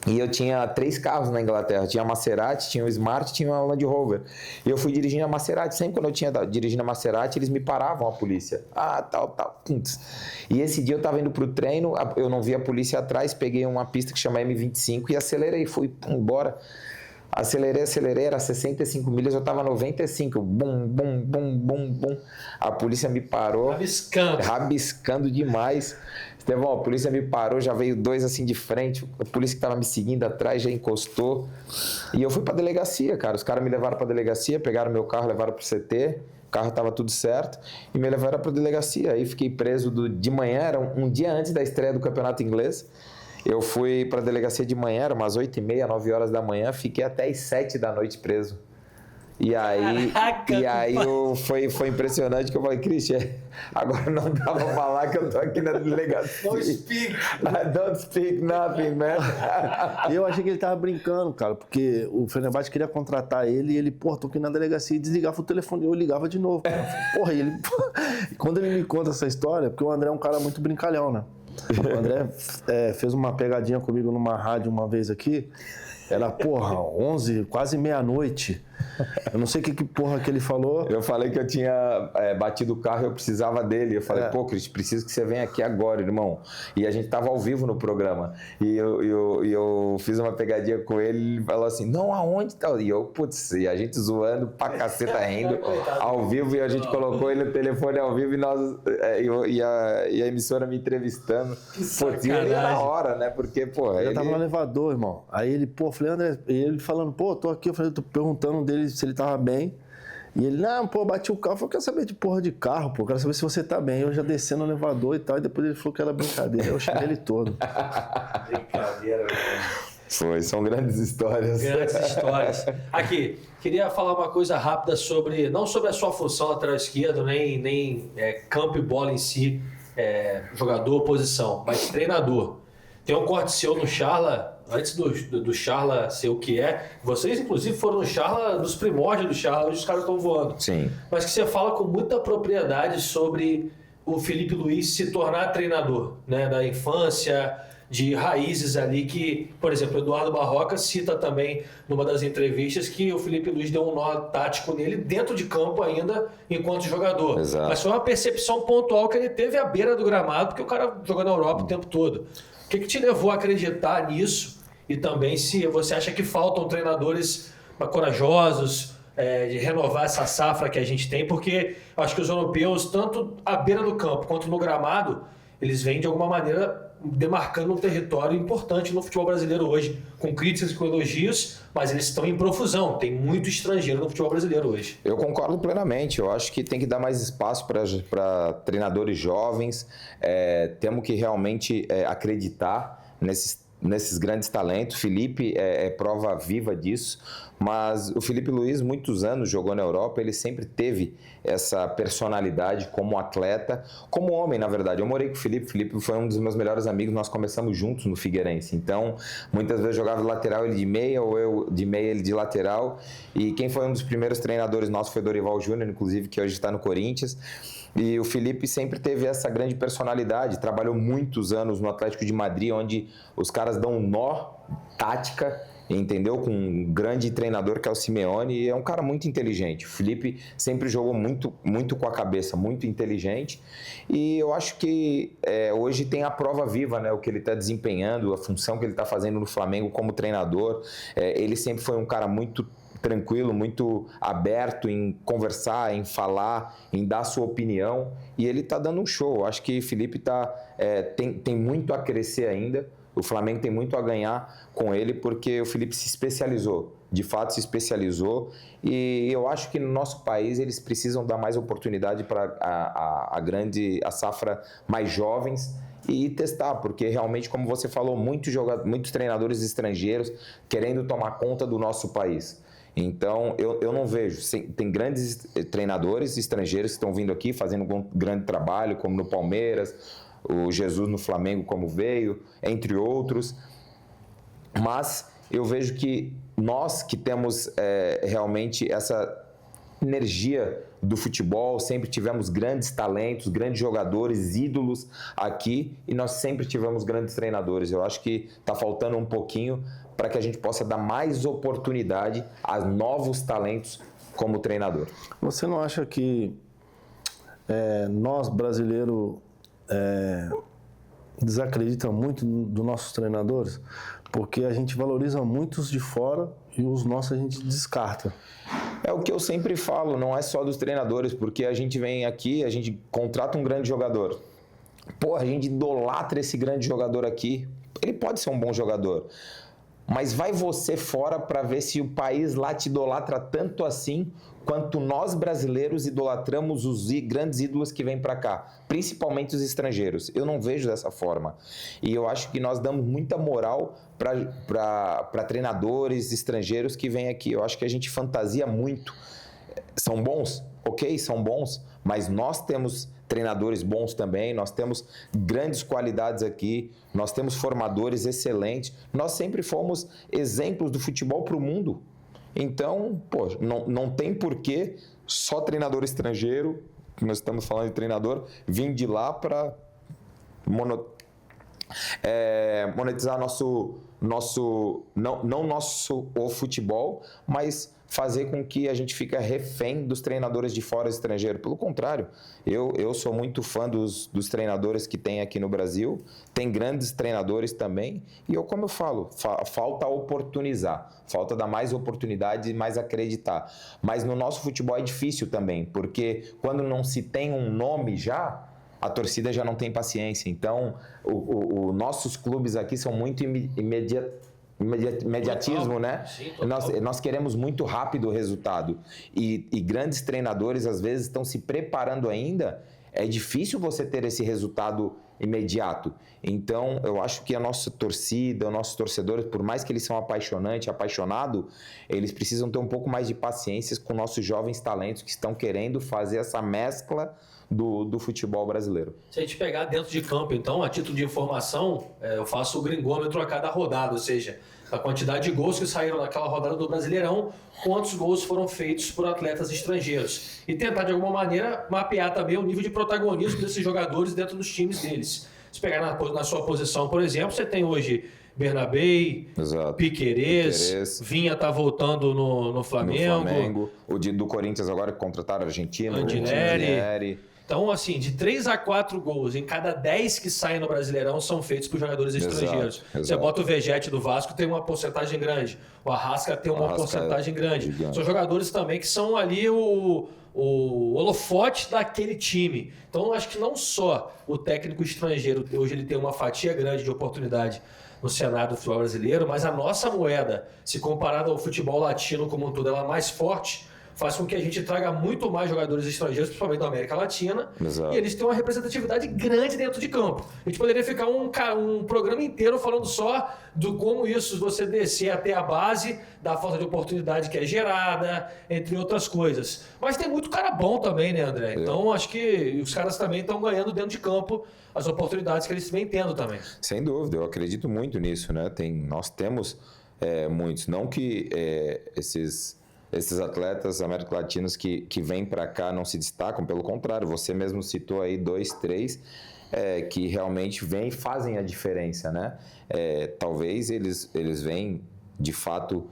E eu tinha 3 carros na Inglaterra, tinha a Maserati, tinha o Smart, tinha a Land Rover. E eu fui dirigindo a Maserati, sempre quando eu tinha dirigindo a Maserati, eles me paravam, a polícia. Tal. E esse dia eu tava indo pro treino, eu não vi a polícia atrás, peguei uma pista que chama M25 e acelerei, fui embora. Acelerei, era 65 milhas, eu tava 95, bum. A polícia me parou. Rabiscando demais. Estevão, a polícia me parou, já veio 2 assim de frente, a polícia que estava me seguindo atrás já encostou. E eu fui para a delegacia, cara. Os caras me levaram para a delegacia, pegaram meu carro, levaram para o CT, o carro estava tudo certo, e me levaram para a delegacia. Aí fiquei preso de manhã, era um dia antes da estreia do campeonato inglês. Eu fui para a delegacia de manhã, era umas 8h30, 9 horas da manhã, fiquei até as 7 da noite preso. E aí, foi impressionante que eu falei, Christian, agora não dá pra falar que eu tô aqui na delegacia. Don't speak. Don't speak nothing, man. Eu achei que ele tava brincando, cara, porque o Fenerbahçe queria contratar ele e ele, tô aqui na delegacia e desligava o telefone. Eu ligava de novo, cara. Porra, e ele... Quando ele me conta essa história, porque o André é um cara muito brincalhão, né? O André fez uma pegadinha comigo numa rádio uma vez aqui. Era, 11, quase meia-noite. Eu não sei que porra que ele falou. Eu falei que eu tinha batido o carro e eu precisava dele. Eu falei, Cris, preciso que você venha aqui agora, irmão. E a gente tava ao vivo no programa. E eu fiz uma pegadinha com ele. Ele falou assim, não, aonde tá? E eu, e a gente zoando pra caceta rindo ao vivo. E a gente colocou ele no telefone ao vivo e a emissora me entrevistando. E ele na hora, né? Porque, eu tava no elevador, irmão. Aí ele, falei, André, e ele falando, tô aqui. Eu falei, tô perguntando dele se ele tava bem. E ele, não, bati o carro. Eu falei, quero saber de porra de carro, quero saber se você tá bem. Eu já desci no elevador e tal, e depois ele falou que era brincadeira. Eu xinguei ele todo. Brincadeira, velho. São grandes histórias. Grandes histórias. Aqui, queria falar uma coisa rápida sobre, não sobre a sua função lateral esquerdo, nem campo e bola em si, jogador, posição, mas treinador. Tem um corte seu no Charla, antes do Charla ser o que é. Vocês, inclusive, foram no Charla, nos primórdios do Charla, onde os caras estão voando. Sim. Mas que você fala com muita propriedade sobre o Felipe Luiz se tornar treinador, né? Da infância, de raízes ali que, por exemplo, o Eduardo Barroca cita também numa das entrevistas que o Felipe Luiz deu um nó tático nele dentro de campo ainda enquanto jogador. Exato. Mas foi uma percepção pontual que ele teve à beira do gramado, porque o cara jogou na Europa o tempo todo. O que te levou a acreditar nisso? E também se você acha que faltam treinadores corajosos de renovar essa safra que a gente tem, porque acho que os europeus, tanto à beira do campo quanto no gramado, eles vêm de alguma maneira demarcando um território importante no futebol brasileiro hoje, com críticas e com elogios, mas eles estão em profusão, tem muito estrangeiro no futebol brasileiro hoje. Eu concordo plenamente, eu acho que tem que dar mais espaço para treinadores jovens, temos que realmente acreditar nesses grandes talentos. Felipe é prova viva disso, mas o Felipe Luiz, muitos anos jogou na Europa, ele sempre teve essa personalidade como atleta, como homem, na verdade. Eu morei com o Felipe foi um dos meus melhores amigos, nós começamos juntos no Figueirense, então muitas vezes jogava de lateral, ele de meia, ou eu de meia, ele de lateral, e quem foi um dos primeiros treinadores nossos foi Dorival Júnior, inclusive, que hoje está no Corinthians. E o Felipe sempre teve essa grande personalidade, trabalhou muitos anos no Atlético de Madrid, onde os caras dão um nó tática, entendeu? Com um grande treinador que é o Simeone, e é um cara muito inteligente. O Felipe sempre jogou muito, muito com a cabeça, muito inteligente, e eu acho que hoje tem a prova viva, né? O que ele está desempenhando, a função que ele está fazendo no Flamengo como treinador. Ele sempre foi um cara muito tranquilo, muito aberto em conversar, em falar, em dar sua opinião, e ele está dando um show. Eu acho que o Felipe tem muito a crescer ainda, o Flamengo tem muito a ganhar com ele, porque o Felipe se especializou, de fato se especializou, e eu acho que no nosso país eles precisam dar mais oportunidade para a safra mais jovens, e testar, porque realmente, como você falou, muitos treinadores estrangeiros querendo tomar conta do nosso país. Então, eu não vejo. Tem grandes treinadores estrangeiros que estão vindo aqui fazendo um grande trabalho, como no Palmeiras, o Jesus no Flamengo como veio, entre outros. Mas eu vejo que nós que temos realmente essa energia do futebol, sempre tivemos grandes talentos, grandes jogadores, ídolos aqui, e nós sempre tivemos grandes treinadores. Eu acho que está faltando um pouquinho para que a gente possa dar mais oportunidade a novos talentos como treinador. Você não acha que nós, brasileiros, desacreditamos muito dos nossos treinadores? Porque a gente valoriza muitos de fora e os nossos a gente descarta. É o que eu sempre falo, não é só dos treinadores, porque a gente vem aqui, a gente contrata um grande jogador. Pô, a gente idolatra esse grande jogador aqui. Ele pode ser um bom jogador, mas vai você fora para ver se o país lá te idolatra tanto assim quanto nós brasileiros idolatramos os grandes ídolos que vêm para cá, principalmente os estrangeiros. Eu não vejo dessa forma. E eu acho que nós damos muita moral para treinadores estrangeiros que vêm aqui. Eu acho que a gente fantasia muito. São bons? Ok, são bons, mas nós temos treinadores bons também, nós temos grandes qualidades aqui, nós temos formadores excelentes, nós sempre fomos exemplos do futebol para o mundo. Então, pô, não tem porquê só treinador estrangeiro, que nós estamos falando de treinador, vir de lá para monetizar o futebol, mas fazer com que a gente fique refém dos treinadores de fora estrangeiro. Pelo contrário, eu sou muito fã dos treinadores que tem aqui no Brasil, tem grandes treinadores também, e como eu falo, falta oportunizar, falta dar mais oportunidade e mais acreditar. Mas no nosso futebol é difícil também, porque quando não se tem um nome já, a torcida já não tem paciência. Então, nossos clubes aqui são muito imediatismo, né? Sim, nós queremos muito rápido o resultado. E grandes treinadores, às vezes, estão se preparando ainda. É difícil você ter esse resultado imediato. Então, eu acho que a nossa torcida, os nossos torcedores, por mais que eles são apaixonados, eles precisam ter um pouco mais de paciência com nossos jovens talentos que estão querendo fazer essa mescla do futebol brasileiro. Se a gente pegar dentro de campo, então, a título de informação, eu faço o gringômetro a cada rodada, ou seja, a quantidade de gols que saíram naquela rodada do Brasileirão, quantos gols foram feitos por atletas estrangeiros. E tentar, de alguma maneira, mapear também o nível de protagonismo desses jogadores dentro dos times deles. Se pegar na sua posição, por exemplo, você tem hoje Bernabé, Piquerez, Vinha está voltando no Flamengo. O do Corinthians agora que contrataram a Argentina, Andileri. Então, assim, de 3 a 4 gols em cada 10 que saem no Brasileirão são feitos por jogadores estrangeiros. Exato. Você bota o Vegete do Vasco, tem uma porcentagem grande. O Arrasca tem uma porcentagem grande. São jogadores também que são ali o holofote daquele time. Então, acho que não só o técnico estrangeiro, hoje ele tem uma fatia grande de oportunidade no cenário do futebol brasileiro, mas a nossa moeda, se comparada ao futebol latino como um todo, ela é mais forte, faz com que a gente traga muito mais jogadores estrangeiros, principalmente da América Latina, Exato. e eles têm uma representatividade grande dentro de campo. A gente poderia ficar um programa inteiro falando só do como isso, você descer até a base, da falta de oportunidade que é gerada, entre outras coisas. Mas tem muito cara bom também, né, André? Então, acho que os caras também estão ganhando dentro de campo as oportunidades que eles vêm tendo também. Sem dúvida, eu acredito muito nisso, né? Nós temos muitos, não que esses atletas américo-latinos que vêm para cá não se destacam, pelo contrário, você mesmo citou aí 2, 3 que realmente vêm e fazem a diferença, né? Talvez eles vêm de fato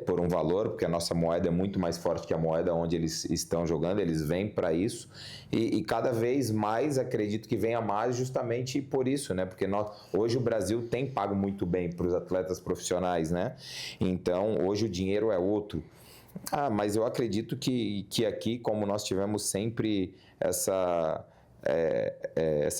por um valor, porque a nossa moeda é muito mais forte que a moeda onde eles estão jogando, eles vêm para isso e cada vez mais acredito que venha mais justamente por isso, né? Porque hoje o Brasil tem pago muito bem para os atletas profissionais, né? Então hoje o dinheiro é outro. Mas eu acredito que aqui, como nós tivemos sempre essa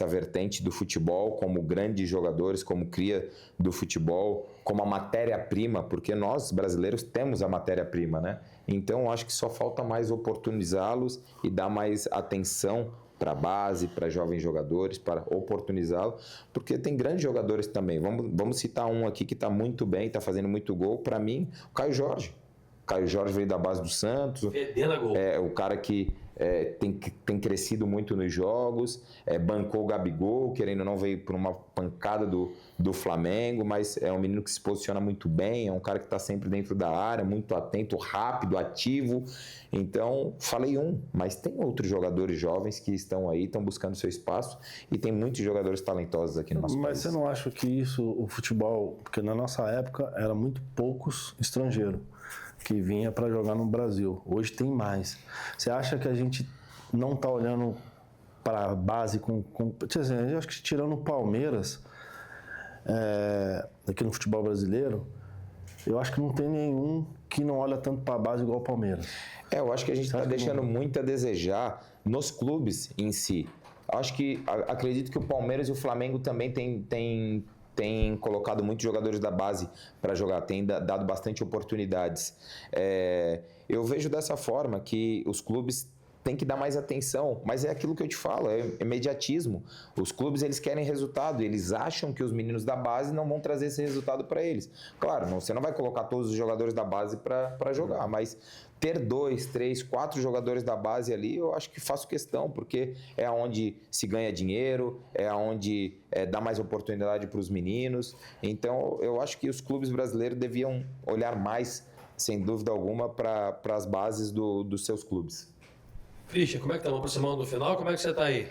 vertente do futebol, como grandes jogadores, como cria do futebol, como a matéria-prima, porque nós brasileiros temos a matéria-prima, né? Então acho que só falta mais oportunizá-los e dar mais atenção para a base, para jovens jogadores, para oportunizá-los, porque tem grandes jogadores também. Vamos citar um aqui que está muito bem, está fazendo muito gol, para mim, o Caio Jorge. Caio Jorge veio da base do Santos, o cara que tem crescido muito nos jogos, bancou o Gabigol, querendo ou não, veio por uma pancada do Flamengo, mas é um menino que se posiciona muito bem, é um cara que está sempre dentro da área, muito atento, rápido, ativo. Então, falei mas tem outros jogadores jovens que estão aí, estão buscando seu espaço, e tem muitos jogadores talentosos aqui no nosso país. Mas você não acha que isso, o futebol, porque na nossa época era muito poucos estrangeiros que vinha para jogar no Brasil. Hoje tem mais. Você acha que a gente não está olhando para a base com... eu acho que tirando o Palmeiras, aqui no futebol brasileiro, eu acho que não tem nenhum que não olha tanto para a base igual o Palmeiras. Eu acho que a gente está deixando muito a desejar nos clubes em si. Acredito que o Palmeiras e o Flamengo também têm colocado muitos jogadores da base para jogar, tem dado bastante oportunidades. Eu vejo dessa forma que os clubes têm que dar mais atenção, mas é aquilo que eu te falo, é imediatismo. Os clubes, eles querem resultado, eles acham que os meninos da base não vão trazer esse resultado para eles. Claro, você não vai colocar todos os jogadores da base para jogar, mas ter 2, 3, 4 jogadores da base ali, eu acho que faço questão, porque é onde se ganha dinheiro, é onde dá mais oportunidade para os meninos. Então, eu acho que os clubes brasileiros deviam olhar mais, sem dúvida alguma, para as bases dos seus clubes. Christian, como é que estamos aproximando do final? Como é que você está aí?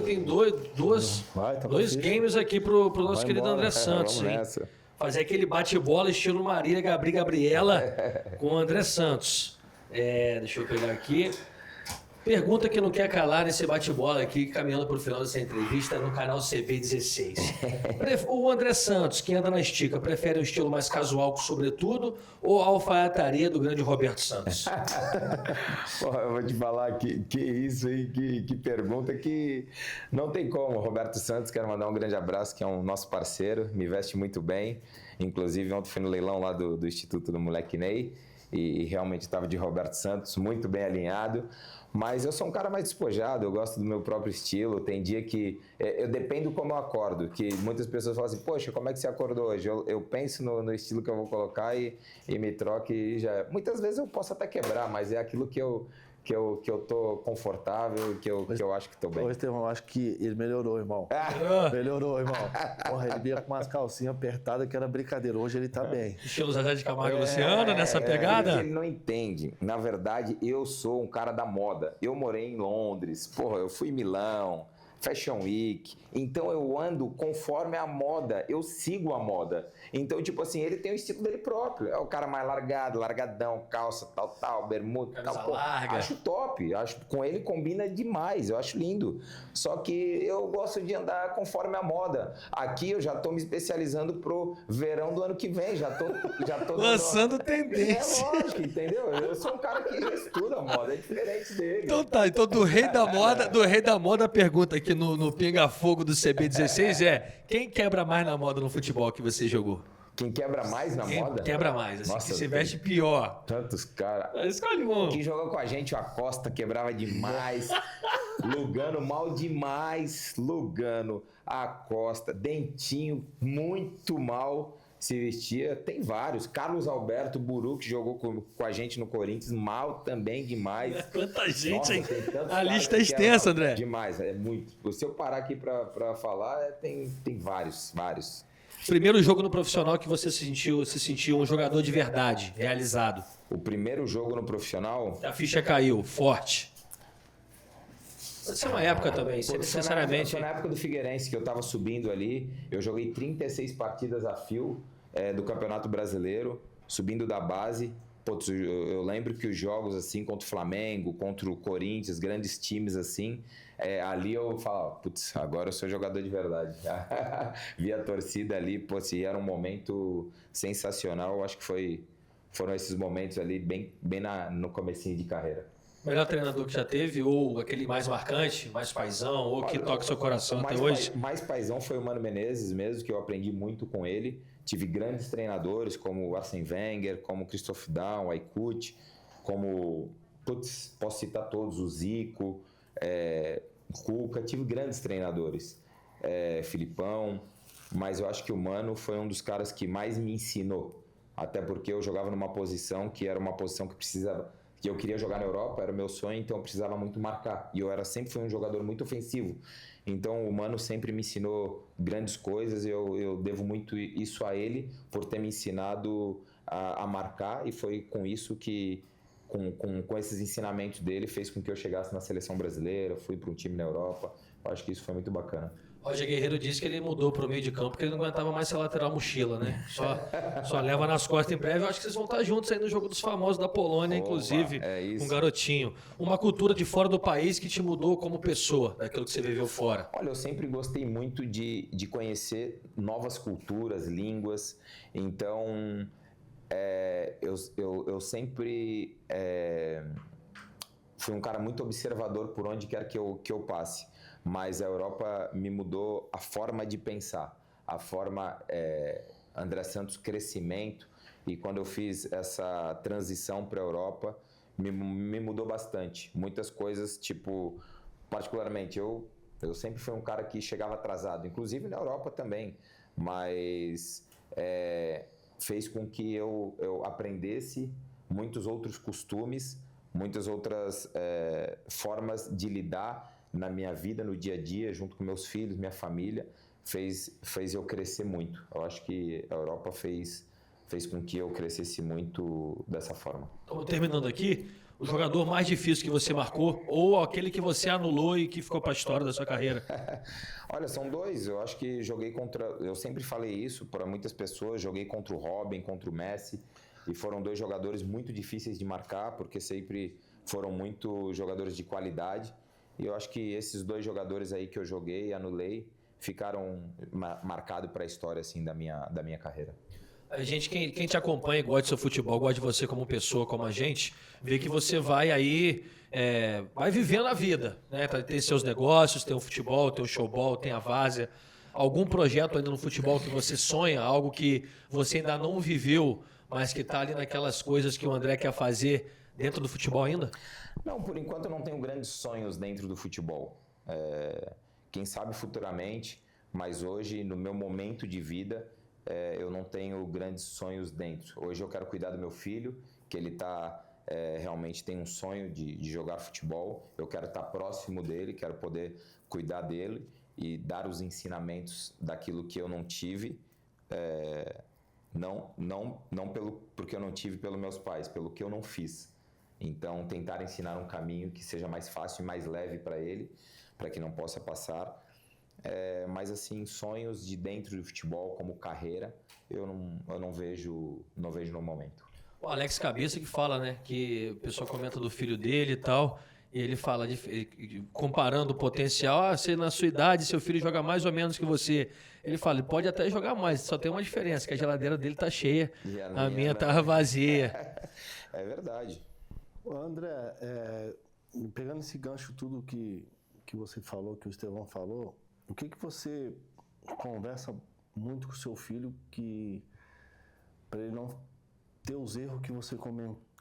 Tem dois games aqui pro nosso querido André Santos. Vamos nessa. Fazer aquele bate-bola estilo Marília Gabriela com o André Santos. Deixa eu pegar aqui. Pergunta que não quer calar nesse bate-bola aqui, caminhando para o final dessa entrevista no canal CB16. O André Santos, que anda na estica, prefere o estilo mais casual com sobretudo ou a alfaiataria do grande Roberto Santos? Porra, eu vou te falar que isso aí, que pergunta que não tem como. Roberto Santos, quero mandar um grande abraço, que é um nosso parceiro, me veste muito bem. Inclusive, ontem fui no leilão lá do Instituto do Moleque Ney e realmente estava de Roberto Santos, muito bem alinhado. Mas eu sou um cara mais despojado, eu gosto do meu próprio estilo. Tem dia que eu dependo como eu acordo, que muitas pessoas falam assim, poxa, como é que você acordou hoje? Eu penso no estilo que eu vou colocar e me troco e já... Muitas vezes eu posso até quebrar, mas é aquilo que eu tô confortável, que eu acho que tô bem. Ô, Estevão, eu acho que ele melhorou, irmão. Melhorou, irmão. Porra, ele vinha com umas calcinhas apertadas que era brincadeira. Hoje ele tá bem. Estilo Zezé de Camargo e Luciano, nessa pegada? Ele não entende. Na verdade, eu sou um cara da moda. Eu morei em Londres. Porra, eu fui em Milão. Fashion Week, então eu ando conforme a moda, eu sigo a moda. Então, tipo assim, ele tem o estilo dele próprio. É o cara mais largado, largadão, calça, tal, bermuda, tal. Larga. Acho top, com ele combina demais, eu acho lindo. Só que eu gosto de andar conforme a moda. Aqui eu já tô me especializando pro verão do ano que vem, já tô lançando tendência. É lógico, entendeu? Eu sou um cara que estuda a moda, é diferente dele. Então tá, do rei da moda, a pergunta aqui no Pinga Fogo do CB16 quem quebra mais na moda no futebol que você jogou? Quem quebra mais na moda? Quebra mais, assim, Nossa, que se veste pior. Tantos caras. Escolhe um. Quem jogou com a gente, o Acosta, quebrava demais. Lugano, mal demais. Lugano, Acosta, Dentinho, muito mal se vestia. Tem vários. Carlos Alberto Buru, que jogou com a gente no Corinthians, mal também demais. Quanta gente, Nossa, hein? tem A lista é extensa, André. Demais, é muito. Se eu parar aqui pra falar, tem vários. Primeiro jogo no profissional que você se sentiu um jogador de verdade, realizado. O primeiro jogo no profissional... A ficha caiu, forte. Pode ser uma época também, sinceramente. Foi na época do Figueirense, que eu tava subindo ali. Eu joguei 36 partidas a fio do Campeonato Brasileiro, subindo da base. Putz, eu lembro que os jogos assim contra o Flamengo, contra o Corinthians, grandes times assim, ali eu falava, putz, agora eu sou jogador de verdade. Vi a torcida ali, putz, e era um momento sensacional. Eu acho que foram esses momentos ali bem no comecinho de carreira. Melhor treinador que já teve, ou aquele mais marcante, mais paizão, ou que toca seu coração até hoje? Mais paizão foi o Mano Menezes mesmo, que eu aprendi muito com ele. Tive grandes treinadores como o Arsene Wenger, como o Christoph Daum, o Aykut, como, posso citar todos, o Zico, o Cuca. Tive grandes treinadores, Filipão, mas eu acho que o Mano foi um dos caras que mais me ensinou. Até porque eu jogava numa posição que era uma posição que eu queria jogar na Europa, era o meu sonho, então eu precisava muito marcar. E eu sempre fui um jogador muito ofensivo. Então o Mano sempre me ensinou grandes coisas, eu devo muito isso a ele, por ter me ensinado a marcar, e foi com isso que, com esses ensinamentos dele, fez com que eu chegasse na seleção brasileira, fui para um time na Europa. Eu acho que isso foi muito bacana. Roger Guerreiro disse que ele mudou para o meio de campo porque ele não aguentava mais ser lateral mochila, né? Só leva nas costas em breve. Eu acho que vocês vão estar juntos aí no jogo dos famosos da Polônia, inclusive, com um garotinho. Uma cultura de fora do país que te mudou como pessoa, daquilo que você viveu fora. Olha, eu sempre gostei muito de conhecer novas culturas, línguas. Então, eu sempre fui um cara muito observador por onde quer que eu passe. Mas a Europa me mudou a forma de pensar, a forma André Santos crescimento, e quando eu fiz essa transição para a Europa, me mudou bastante. Muitas coisas, tipo, particularmente, eu sempre fui um cara que chegava atrasado, inclusive na Europa também, mas fez com que eu aprendesse muitos outros costumes, muitas outras formas de lidar na minha vida, no dia a dia, junto com meus filhos, minha família, fez eu crescer muito. Eu acho que a Europa fez com que eu crescesse muito dessa forma. Então, terminando aqui, o jogador mais difícil que você marcou, ou aquele que você anulou e que ficou para a história da sua carreira? Olha, são dois. Eu acho que joguei contra... Eu sempre falei isso para muitas pessoas, joguei contra o Robin, contra o Messi, e foram dois jogadores muito difíceis de marcar, porque sempre foram muito jogadores de qualidade. E eu acho que esses dois jogadores aí que eu joguei e anulei ficaram marcados para a história assim, da minha carreira. A gente, quem te acompanha, gosta do seu futebol, gosta de você como pessoa, como a gente, vê que você vai aí, vai vivendo a vida, né? Tem seus negócios, tem o futebol, tem o showball, tem a várzea. Algum projeto ainda no futebol que você sonha, algo que você ainda não viveu, mas que está ali naquelas coisas que o André quer fazer dentro do futebol ainda? Não, por enquanto eu não tenho grandes sonhos dentro do futebol. Quem sabe futuramente, mas hoje, no meu momento de vida, eu não tenho grandes sonhos dentro. Hoje eu quero cuidar do meu filho, que ele realmente tem um sonho de jogar futebol. Eu quero estar próximo dele, quero poder cuidar dele e dar os ensinamentos daquilo que eu não tive. Não porque eu não tive pelos meus pais, pelo que eu não fiz. Então, tentar ensinar um caminho que seja mais fácil e mais leve para ele, para que não possa passar. Mas, assim, sonhos de dentro do futebol como carreira, eu não vejo no momento. O Alex Cabeça que fala, né, que o pessoal comenta do filho dele e tal, e ele fala, comparando o potencial, você na sua idade, seu filho joga mais ou menos que você. Ele fala, ele pode até jogar mais, só tem uma diferença, que a geladeira dele tá cheia, a minha tá vazia. É verdade. André, pegando esse gancho tudo que você falou, que o Estevão falou, o que você conversa muito com o seu filho que para ele não ter os erros que você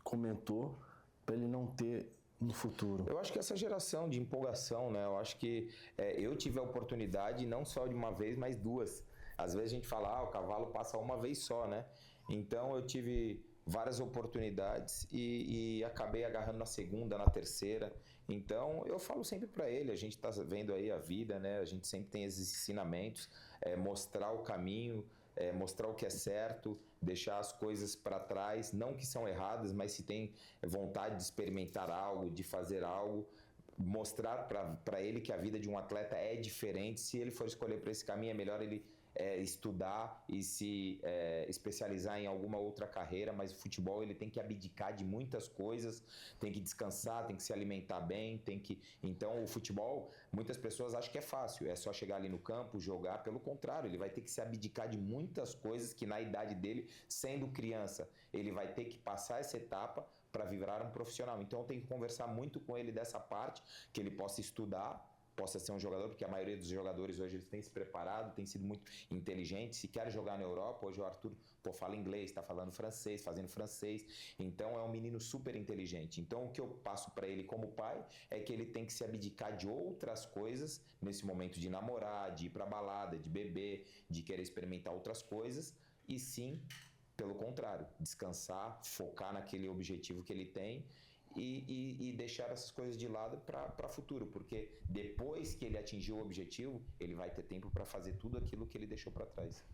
comentou, para ele não ter no futuro? Eu acho que essa geração de empolgação, né? Eu acho que eu tive a oportunidade não só de uma vez, mas duas. Às vezes a gente fala, o cavalo passa uma vez só, né? Então eu tive várias oportunidades e acabei agarrando na segunda, na terceira. Então eu falo sempre para ele, a gente está vendo aí a vida, né? A gente sempre tem esses ensinamentos, mostrar o caminho, mostrar o que é certo, deixar as coisas para trás, não que são erradas, mas se tem vontade de experimentar algo, de fazer algo, mostrar para ele que a vida de um atleta é diferente. Se ele for escolher para esse caminho, é melhor ele estudar e se especializar em alguma outra carreira, mas o futebol ele tem que abdicar de muitas coisas, tem que descansar, tem que se alimentar bem, então o futebol, muitas pessoas acham que é fácil, é só chegar ali no campo, jogar. Pelo contrário, ele vai ter que se abdicar de muitas coisas que na idade dele, sendo criança, ele vai ter que passar essa etapa para virar um profissional. Então eu tenho que conversar muito com ele dessa parte, que ele possa estudar, possa ser um jogador, porque a maioria dos jogadores hoje eles têm se preparado, têm sido muito inteligentes. Se quer jogar na Europa, hoje o Arthur fala inglês, está falando francês, fazendo francês, então é um menino super inteligente. Então o que eu passo para ele como pai é que ele tem que se abdicar de outras coisas nesse momento de namorar, de ir para balada, de beber, de querer experimentar outras coisas, e sim, pelo contrário, descansar, focar naquele objetivo que ele tem e deixar essas coisas de lado para futuro, porque depois que ele atingir o objetivo, ele vai ter tempo para fazer tudo aquilo que ele deixou para trás.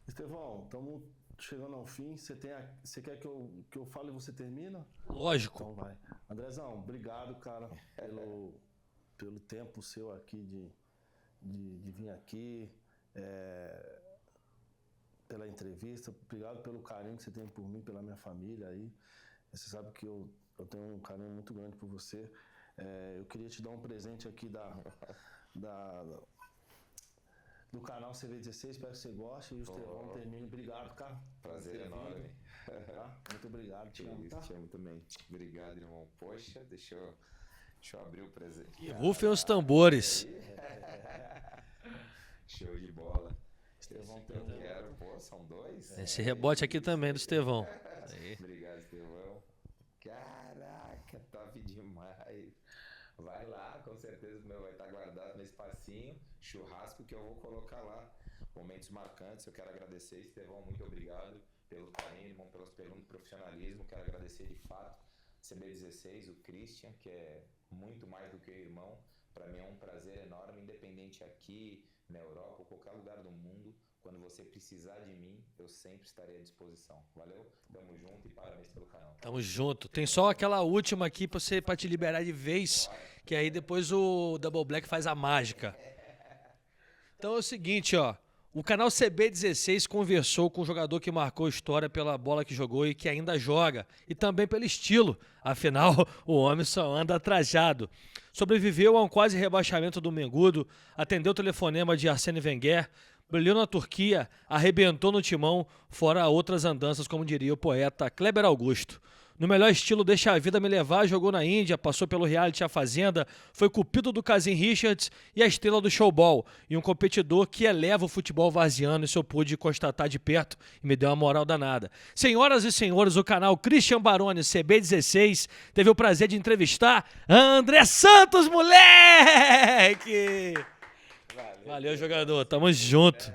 Estevão, estamos chegando ao fim. Você quer que eu fale e você termina? Lógico. Então vai. Andrezão, obrigado, cara, pelo tempo seu aqui de vir aqui, pela entrevista. Obrigado pelo carinho que você tem por mim, pela minha família aí. Você sabe que eu tenho um carinho muito grande por você. Eu queria te dar um presente aqui do canal CV16, espero que você goste. E o Estevão termine. Obrigado, cara. Prazer enorme. Tá? Muito obrigado. Te amo, tá? Te amo também. Obrigado, irmão. Poxa, deixa eu abrir o presente. E rufem os tambores. Show de bola. Estevão eu quero. São dois? Esse rebote aqui também do Estevão. Obrigado, Estevão. Caraca, top demais. Vai lá, com certeza o meu vai estar guardado no espacinho. Churrasco que eu vou colocar lá. Momentos marcantes. Eu quero agradecer, Estevão, muito obrigado pelo carinho, irmão, pelo profissionalismo. Quero agradecer de fato CB16, o Christian, que é muito mais do que irmão. Para mim é um prazer enorme, independente aqui na Europa ou qualquer lugar do mundo. Quando você precisar de mim, eu sempre estarei à disposição. Valeu? Tamo junto e parabéns pelo canal. Tamo junto. Tem só aquela última aqui pra te liberar de vez, que aí depois o Double Black faz a mágica. Então é o seguinte, ó. O canal CB16 conversou com um jogador que marcou história pela bola que jogou e que ainda joga, e também pelo estilo. Afinal, o homem só anda trajado. Sobreviveu a um quase rebaixamento do Mengudo, atendeu o telefonema de Arsène Wenger, brilhou na Turquia, arrebentou no Timão, fora outras andanças, como diria o poeta Kleber Augusto. No melhor estilo Deixa a Vida Me Levar, jogou na Índia, passou pelo reality A Fazenda, foi cupido do Kazim Richards e a estrela do showball, e um competidor que eleva o futebol varziano, isso eu pude constatar de perto e me deu uma moral danada. Senhoras e senhores, o canal Christian Baroni CB16 teve o prazer de entrevistar André Santos, moleque! Valeu, jogador, tamo junto.